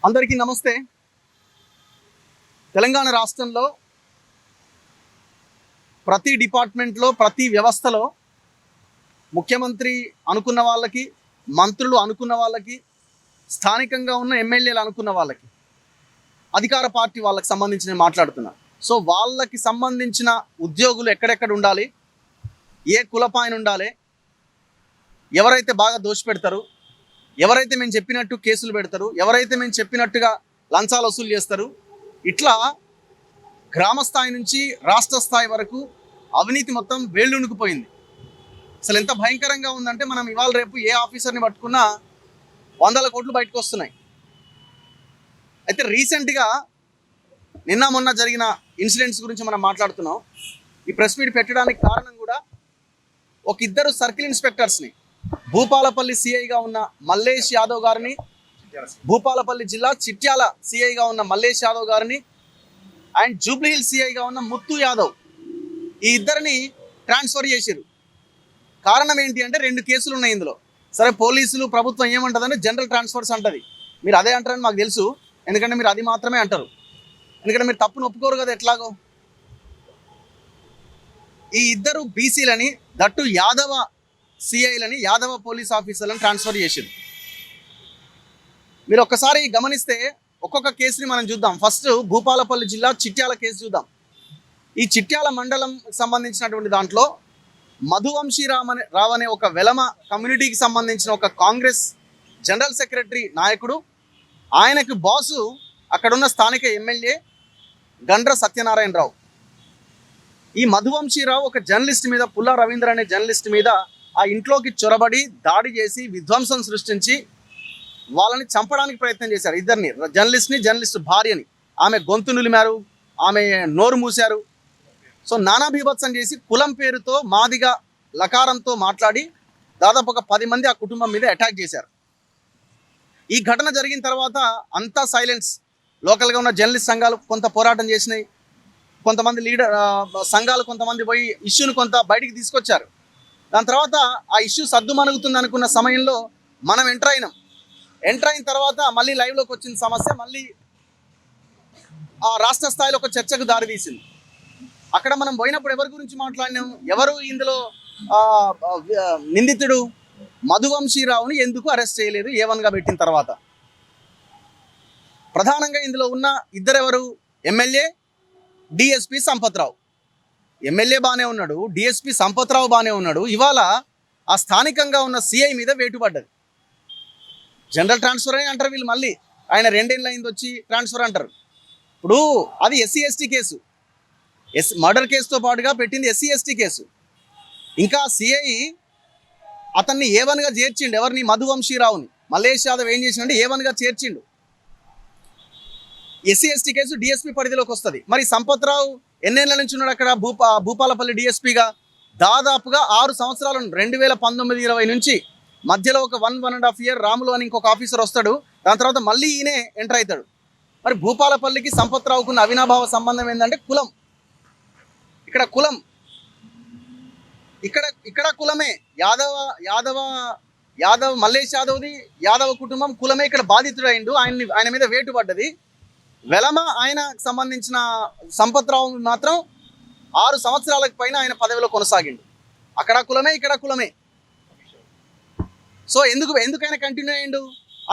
అందరికీ నమస్తే. తెలంగాణ రాష్ట్రంలో ప్రతి డిపార్ట్మెంట్లో ప్రతి వ్యవస్థలో ముఖ్యమంత్రి అనుకున్న వాళ్ళకి, మంత్రులు అనుకున్న వాళ్ళకి, స్థానికంగా ఉన్న ఎమ్మెల్యేలు అనుకున్న వాళ్ళకి, అధికార పార్టీ వాళ్ళకి సంబంధించి నేను మాట్లాడుతున్నా. సో వాళ్ళకి సంబంధించిన ఉద్యోగులు ఎక్కడెక్కడ ఉండాలి, ఏ కులపాయన ఉండాలి, ఎవరైతే బాగా దోషపెడతారు, ఎవరైతే మేము చెప్పినట్టు కేసులు పెడతారు, ఎవరైతే మేము చెప్పినట్టుగా లంచాలు వసూలు చేస్తారు, ఇట్లా గ్రామ స్థాయి నుంచి రాష్ట్ర స్థాయి వరకు అవినీతి మొత్తం వేళ్ళునుకుపోయింది. అసలు ఎంత భయంకరంగా ఉందంటే మనం ఇవాళ రేపు ఏ ఆఫీసర్ని పట్టుకున్నా 100 కోట్లు బయటకు వస్తున్నాయి. అయితే రీసెంట్గా నిన్న మొన్న జరిగిన ఇన్సిడెంట్స్ గురించి మనం మాట్లాడుతున్నాం. ఈ ప్రెస్ మీట్ పెట్టడానికి కారణం కూడా ఒక ఇద్దరు సర్కిల్ ఇన్స్పెక్టర్స్ని, భూపాలపల్లి సిఐగా ఉన్న మల్లేష్ యాదవ్ గారిని, భూపాలపల్లి జిల్లా చిట్యాల సిఐగా ఉన్న మల్లేష్ యాదవ్ గారిని అండ్ జూబ్లీహిల్ సిఐగా ఉన్న ముత్తు యాదవ్, ఈ ఇద్దరిని ట్రాన్స్ఫర్ చేశారు. కారణం ఏంటి అంటే 2 కేసులు ఉన్నాయి ఇందులో. సరే, పోలీసులు ప్రభుత్వం ఏమంటుందంటే జనరల్ ట్రాన్స్ఫర్స్ అంటది. మీరు అదే అంటారని మాకు తెలుసు, ఎందుకంటే మీరు అది మాత్రమే అంటారు. ఎందుకంటే మీరు తప్పును ఒప్పుకోరు కదా ఎట్లాగో. ఈ ఇద్దరు బీసీలని, దట్టు యాదవ సిఐలని, యాదవ పోలీస్ ఆఫీసర్లను ట్రాన్స్ఫర్ చేసింది. మీరు ఒక్కసారి గమనిస్తే ఒక్కొక్క కేసుని మనం చూద్దాం. ఫస్ట్ భూపాలపల్లి జిల్లా చిట్యాల కేసు చూద్దాం. ఈ చిట్యాల మండలం సంబంధించినటువంటి దాంట్లో రావు అనే ఒక వెలమ కమ్యూనిటీకి సంబంధించిన ఒక కాంగ్రెస్ జనరల్ సెక్రటరీ నాయకుడు, ఆయనకు బాసు అక్కడున్న స్థానిక ఎమ్మెల్యే గండ్ర సత్యనారాయణరావు. ఈ మధువంశీరావు ఒక జర్నలిస్ట్ మీద, పుల్లా రవీంద్ర అనే జర్నలిస్ట్ మీద ఆ ఇంట్లోకి చొరబడి దాడి చేసి విధ్వంసం సృష్టించి వాళ్ళని చంపడానికి ప్రయత్నం చేశారు. ఇద్దరిని, జర్నలిస్ట్ భార్యని. ఆమె గొంతు నులిమారు, ఆమె నోరు మూశారు. సో నానా బీభత్సం చేసి కులం పేరుతో మాదిగా లకారంతో మాట్లాడి దాదాపు ఒక 10 మంది ఆ కుటుంబం మీద అటాక్ చేశారు. ఈ ఘటన జరిగిన తర్వాత అంతా సైలెన్స్. లోకల్గా ఉన్న జర్నలిస్ట్ సంఘాలు కొంత పోరాటం చేసినాయి, కొంతమంది లీడర్ సంఘాలు కొంతమంది పోయి ఇష్యూని కొంత బయటికి తీసుకొచ్చారు. దాని తర్వాత ఆ ఇష్యూ సద్దుమణుగుతుంది అనుకున్న సమయంలో మనం ఎంటర్ అయిన తర్వాత మళ్ళీ లైవ్లోకి వచ్చిన సమస్య మళ్ళీ ఆ రాష్ట్ర స్థాయిలో ఒక చర్చకు దారితీసింది. అక్కడ మనం పోయినప్పుడు ఎవరి గురించి మాట్లాడినాం, ఎవరు ఇందులో నిందితుడు మధువంశీరావుని ఎందుకు అరెస్ట్ చేయలేదు A1గా పెట్టిన తర్వాత? ప్రధానంగా ఇందులో ఉన్న ఇద్దరెవరు, ఎమ్మెల్యే, డిఎస్పి సంపత్రావు. ఎమ్మెల్యే బాగానే ఉన్నాడు, డిఎస్పి సంపత్రావు బాగానే ఉన్నాడు. ఇవాళ ఆ స్థానికంగా ఉన్న సిఐ మీద వేటు పడ్డది. జనరల్ ట్రాన్స్ఫర్ అని అంటారు వీళ్ళు. మళ్ళీ ఆయన 2 ఏళ్ళు అయింది వచ్చి ట్రాన్స్ఫర్ అంటారు. ఇప్పుడు అది SC/ST కేసు, మర్డర్ కేసుతో పాటుగా పెట్టింది SC/ST కేసు. ఇంకా సిఐ అతన్ని A1గా చేర్చిండు. ఎవరిని? మధువంశీరావుని. మల్లేష్ యాదవ్ ఏం చేసిండే A1గా చేర్చిండు. SC/ST కేసు డిఎస్పీ పరిధిలోకి వస్తుంది. మరి సంపత్రావు ఎన్నేళ్ల నుంచి ఉన్నాడు అక్కడ భూపాలపల్లి డిఎస్పీగా? దాదాపుగా 6 సంవత్సరాలు. 2019-20 నుంచి మధ్యలో ఒక 1.5 ఇయర్ రాములు అని ఇంకొక ఆఫీసర్ వస్తాడు. దాని తర్వాత మళ్ళీ ఈయనే ఎంటర్ అవుతాడు. మరి భూపాలపల్లికి సంపత్రావుకున్న అవినాభావ సంబంధం ఏంటంటే కులం. ఇక్కడ కులం, ఇక్కడ కులమే. యాదవ్ మల్లేష్ యాదవ్ది యాదవ కుటుంబం కులమే ఇక్కడ బాధితుడైండు. ఆయన మీద వేటు పడ్డది. వెలమ ఆయనకు సంబంధించిన సంపత్రావు మాత్రం 6 సంవత్సరాలకు పైన ఆయన పదవిలో కొనసాగిండు. అక్కడ కులమే, ఇక్కడ కులమే. సో ఎందుకైనా కంటిన్యూ అయ్యిండు?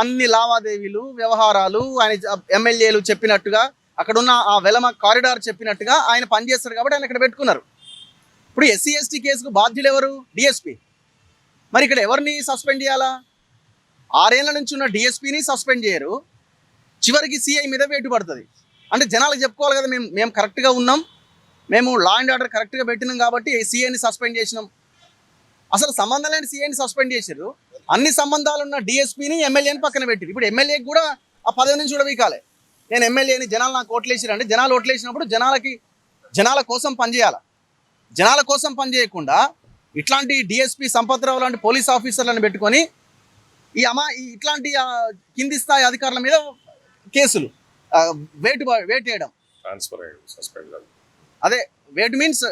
అన్ని లావాదేవీలు, వ్యవహారాలు ఆయన ఎమ్మెల్యేలు చెప్పినట్టుగా, అక్కడున్న ఆ వెలమ కారిడార్ చెప్పినట్టుగా ఆయన పనిచేస్తాడు కాబట్టి ఆయన ఇక్కడ పెట్టుకున్నారు. ఇప్పుడు SC/ST కేసుకు బాధ్యులు ఎవరు? డిఎస్పీ. మరి ఇక్కడ ఎవరిని సస్పెండ్ చేయాలా? 6 ఏళ్ల నుంచి ఉన్న డిఎస్పీని సస్పెండ్ చేయరు, చివరికి సిఐ మీద వేటు పడుతుంది. అంటే జనాలకు చెప్పుకోవాలి కదా, మేము కరెక్ట్గా ఉన్నాం, మేము లా అండ్ ఆర్డర్ కరెక్ట్గా పెట్టినాం కాబట్టి సిఐని సస్పెండ్ చేసినాం. అసలు సంబంధం లేని సిఐని సస్పెండ్ చేశారు. అన్ని సంబంధాలు ఉన్న డిఎస్పీని, ఎమ్మెల్యేని పక్కన పెట్టారు. ఇప్పుడు ఎమ్మెల్యేకి కూడా ఆ పదవి నుంచి కూడా వీకాలి. నేను ఎమ్మెల్యేని, జనాలు నాకు ఓట్లేసారంటే జనాలు ఓట్లేసినప్పుడు జనాల కోసం పనిచేయాలి. జనాల కోసం పనిచేయకుండా ఇట్లాంటి డిఎస్పీ సంపత్రావు లాంటి పోలీస్ ఆఫీసర్లను పెట్టుకొని ఇట్లాంటి కింది స్థాయి అధికారుల మీద కేసులు, వేటు వేయడం, అదే వేటు మీన్స్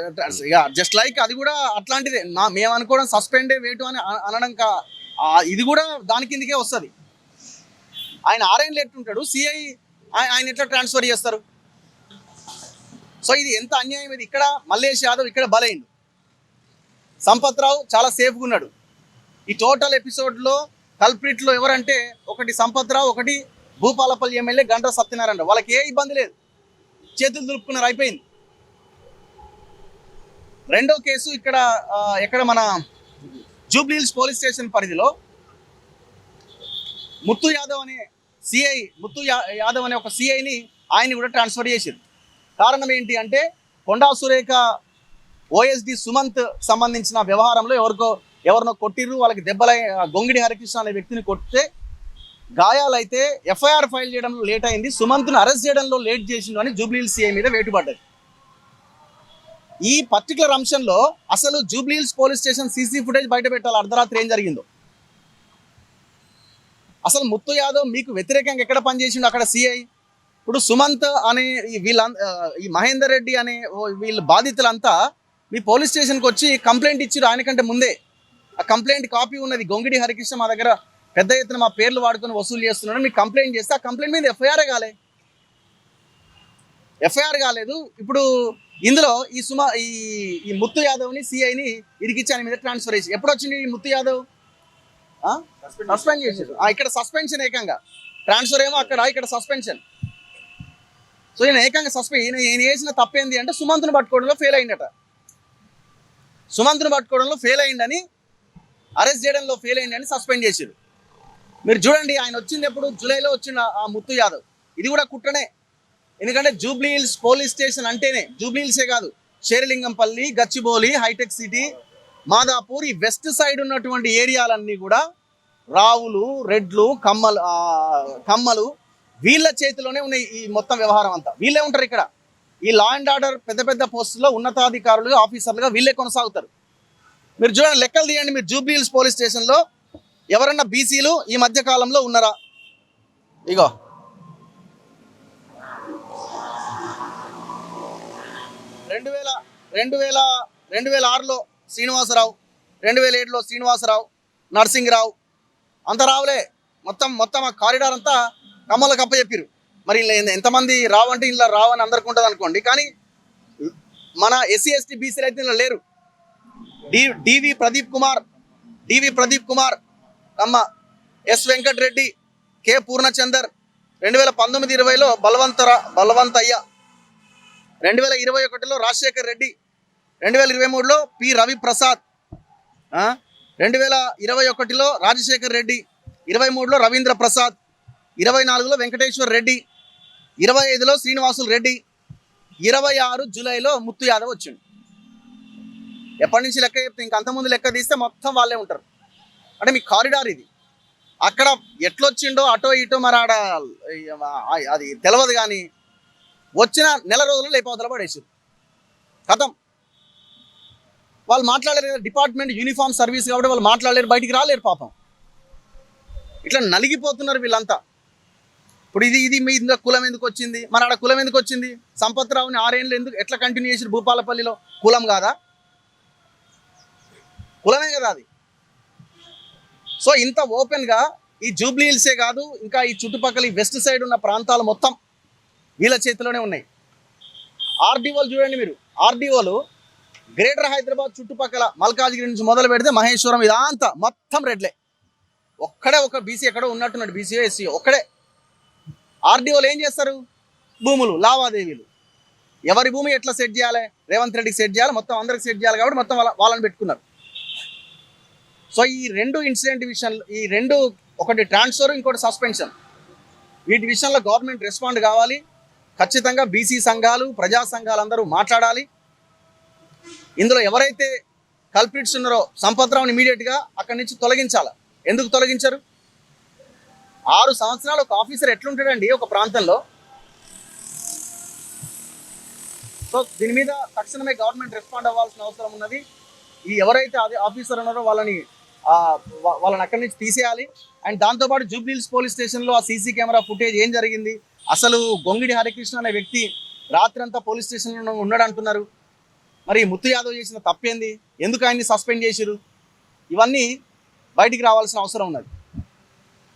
జస్ట్ లైక్ అది కూడా అట్లాంటిదే. మేము అనుకోవడం సస్పెండే వేటు అని అనడం ఇది కూడా దాని కిందకే వస్తుంది. ఆయన ఆర్ఐన్లో ఎట్లుంటాడు, సిఐ ఆయన ఎట్లా ట్రాన్స్ఫర్ చేస్తారు? సో ఇది ఎంత అన్యాయం ఇది. ఇక్కడ మల్లేష్ యాదవ్ ఇక్కడ బలైండు, సంపత్ రావు చాలా సేఫ్గా ఉన్నాడు. ఈ టోటల్ ఎపిసోడ్లో కల్ప్రిట్లో ఎవరంటే ఒకటి సంపత్ రావు, ఒకటి భూపాలపల్లి ఎమ్మెల్యే గండ్ర సత్యనారాయణ. వాళ్ళకి ఏ ఇబ్బంది లేదు, చేతులు దులుపుకున్నారు, అయిపోయింది. రెండో కేసు ఇక్కడ మన జూబ్లీహిల్స్ పోలీస్ స్టేషన్ పరిధిలో ముత్తు యాదవ్ అనే ఒక సిఐని ఆయన్ని కూడా ట్రాన్స్ఫర్ చేశారు. కారణం ఏంటి అంటే కొండా సురేఖ ఓఎస్డి సుమంత్ సంబంధించిన వ్యవహారంలో ఎవరినో కొట్టిర్రు, వాళ్ళకి దెబ్బలై గొంగిడి హరికృష్ణ అనే వ్యక్తిని కొడితే గాయాలైతే ఎఫ్ఐఆర్ ఫైల్ చేయడంలో లేట్ అయింది, సుమంత్ను అరెస్ట్ చేయడంలో లేట్ చేసిండు అని జూబ్లీహిల్స్ సిఐ మీద వేటుపడ్డది. ఈ పర్టికులర్ అంశంలో అసలు Jubilee Hills police station CC footage బయట పెట్టాలి, అర్ధరాత్రి ఏం జరిగిందో. అసలు ముత్తు యాదవ్ మీకు వ్యతిరేకంగా ఎక్కడ పనిచేసిండు అక్కడ సిఐ? ఇప్పుడు సుమంత్ అనే ఈ మహేందర్ రెడ్డి అనే వీళ్ళ బాధితులంతా మీ పోలీస్ స్టేషన్కి వచ్చి కంప్లైంట్ ఇచ్చారు ఆయనకంటే ముందే. ఆ కంప్లైంట్ కాపీ ఉన్నది. గొంగిడి హరికృష్ణ మా దగ్గర పెద్ద ఎత్తున మా పేర్లు వాడుకొని వసూలు చేస్తున్నాడు, మీకు కంప్లైంట్ చేస్తే ఆ కంప్లైంట్ మీద ఎఫ్ఐఆర్ కాలేదు. ఇప్పుడు ఇందులో ఈ ముత్తు యాదవ్ని సిఐని ఇరికిచ్చి ఆయన మీద ట్రాన్స్ఫర్ చేసి ఎప్పుడు వచ్చింది ఈ ముత్తు యాదవ్? సస్పెండ్ చేశారు. ఇక్కడ సస్పెన్షన్ ఏకంగా, ట్రాన్స్ఫర్ ఏమో అక్కడ, ఇక్కడ సస్పెన్షన్. సో ఈయన ఏకంగా ఈయన చేసిన తప్పేంది అంటే సుమంత్ను పట్టుకోవడంలో ఫెయిల్ అయిందట. సుమంత్ను పట్టుకోవడంలో ఫెయిల్ అయిందని, అరెస్ట్ చేయడంలో ఫెయిల్ అయిందని సస్పెండ్ చేశారు. మీరు చూడండి, ఆయన వచ్చింది ఎప్పుడు? జూలైలో వచ్చిన ఆ ముత్తు యాదవ్. ఇది కూడా కుట్రనే. ఎందుకంటే జూబ్లీహిల్స్ పోలీస్ స్టేషన్ అంటేనే, జూబ్లీహిల్సే కాదు, షేర్లింగంపల్లి, గచ్చిబౌలి, హైటెక్ సిటీ, మాదాపూర్, ఈ వెస్ట్ సైడ్ ఉన్నటువంటి ఏరియాలన్నీ కూడా రావులు, రెడ్లు, కమ్మలు వీళ్ళ చేతిలోనే ఉన్నాయి. ఈ మొత్తం వ్యవహారం అంతా వీళ్ళే ఉంటారు ఇక్కడ. ఈ లా అండ్ ఆర్డర్ పెద్ద పెద్ద పోస్టుల్లో ఉన్నతాధికారులు, ఆఫీసర్లుగా వీళ్ళే కొనసాగుతారు. మీరు చూడండి, లెక్కలు తీయండి. మీరు జూబ్లీహిల్స్ పోలీస్ స్టేషన్లో ఎవరన్నా బీసీలు ఈ మధ్య కాలంలో ఉన్నారా? ఇగో 2006లో శ్రీనివాసరావు, 2007లో శ్రీనివాసరావు, నర్సింగ్రావు, అంత రావులే. మొత్తం ఆ కారిడార్ అంతా కమ్మలకు అప్పచెప్పారు. మరి ఎంతమంది రావు అంటే ఇలా రావు అని అందరికి ఉంటుంది అనుకోండి, కానీ మన ఎస్సీ ఎస్టీ బీసీలు అయితే ఇలా లేరు. DV Pradeep Kumar Kamma, S Venkatareddy, K Purnachandar, 2019-20లో బలవంతయ్య, 2021లో రాజశేఖర్ రెడ్డి, 2023లో పి రవిప్రసాద్, 2021లో రాజశేఖర్ రెడ్డి, 23లో రవీంద్ర ప్రసాద్, 24లో వెంకటేశ్వర్ రెడ్డి, 25లో శ్రీనివాసులు రెడ్డి, 26 జూలైలో ముత్తు యాదవ్ వచ్చిండు. ఎప్పటి నుంచి లెక్క చెప్తే ఇంక అంతకుముందు లెక్క తీస్తే మొత్తం వాళ్ళే ఉంటారు. అంటే మీ కారిడార్ ఇది. అక్కడ ఎట్లొచ్చిండో అటో ఇటో మరి ఆడ అది తెలియదు, కానీ వచ్చిన నెల రోజుల్లో లేపవతల పడేసారు. కథం. వాళ్ళు మాట్లాడలేరు, డిపార్ట్మెంట్ యూనిఫామ్ సర్వీస్ కాబట్టి వాళ్ళు మాట్లాడలేరు, బయటికి రాలేరు పాపం. ఇట్లా నలిగిపోతున్నారు వీళ్ళంతా. ఇప్పుడు ఇది మీ కులం ఎందుకు వచ్చింది? మరి ఆడ కులం ఎందుకు వచ్చింది? సంపత్ రావుని 6 ఏళ్ళు ఎట్లా కంటిన్యూ చేసారు? భూపాలపల్లిలో కులం కాదా? కులమే కదా అది. సో ఇంత ఓపెన్గా ఈ జూబ్లీహిల్సే కాదు, ఇంకా ఈ చుట్టుపక్కల ఈ వెస్ట్ సైడ్ ఉన్న ప్రాంతాలు మొత్తం వీళ్ళ చేతిలోనే ఉన్నాయి. ఆర్డీఓలు చూడండి మీరు, ఆర్డీఓలు గ్రేటర్ హైదరాబాద్ చుట్టుపక్కల మల్కాజ్గిరి నుంచి మొదలు పెడితే మహేశ్వరం ఇదంతా మొత్తం రెడ్లే. ఒక్కడే ఒక బీసీ ఎక్కడో ఉన్నట్టున్నాడు, బీసీఓ ఎస్సీఓ ఒక్కడే. ఆర్డీఓలు ఏం చేస్తారు? భూములు, లావాదేవీలు, ఎవరి భూమి ఎట్లా సెట్ చేయాలి, రేవంత్ రెడ్డికి సెట్ చేయాలి, మొత్తం అందరికి సెట్ చేయాలి కాబట్టి మొత్తం వాళ్ళని పెట్టుకున్నారు. సో ఈ 2 ఇన్సిడెంట్ విషయంలో, ఈ 2 ఒకటి ట్రాన్స్ఫర్, ఇంకోటి సస్పెన్షన్, వీటి విషయంలో గవర్నమెంట్ రెస్పాండ్ కావాలి. ఖచ్చితంగా బీసీ సంఘాలు, ప్రజా సంఘాలు అందరూ మాట్లాడాలి. ఇందులో ఎవరైతే కల్ప్రిట్స్ ఉన్నారో సంపత్ రావుని ఇమీడియట్గా అక్కడి నుంచి తొలగించాలి. ఎందుకు తొలగించారు? 6 సంవత్సరాలు ఒక ఆఫీసర్ ఎట్లుంటాడండి ఒక ప్రాంతంలో? సో దీని మీద తక్షణమే గవర్నమెంట్ రెస్పాండ్ అవ్వాల్సిన అవసరం ఉన్నది. ఈ ఎవరైతే ఆఫీసర్ ఉన్నారో వాళ్ళని అక్కడి నుంచి తీసేయాలి. అండ్ దాంతోపాటు జూబ్లీహిల్స్ పోలీస్ స్టేషన్లో ఆ సీసీ కెమెరా ఫుటేజ్ ఏం జరిగింది, అసలు గొంగిడి హరికృష్ణ అనే వ్యక్తి రాత్రి అంతా పోలీస్ స్టేషన్లో ఉన్నాడు అంటున్నారు. మరి ముత్తు యాదవ్ చేసిన తప్పేంది? ఎందుకు ఆయన్ని సస్పెండ్ చేశారు? ఇవన్నీ బయటికి రావాల్సిన అవసరం ఉన్నది.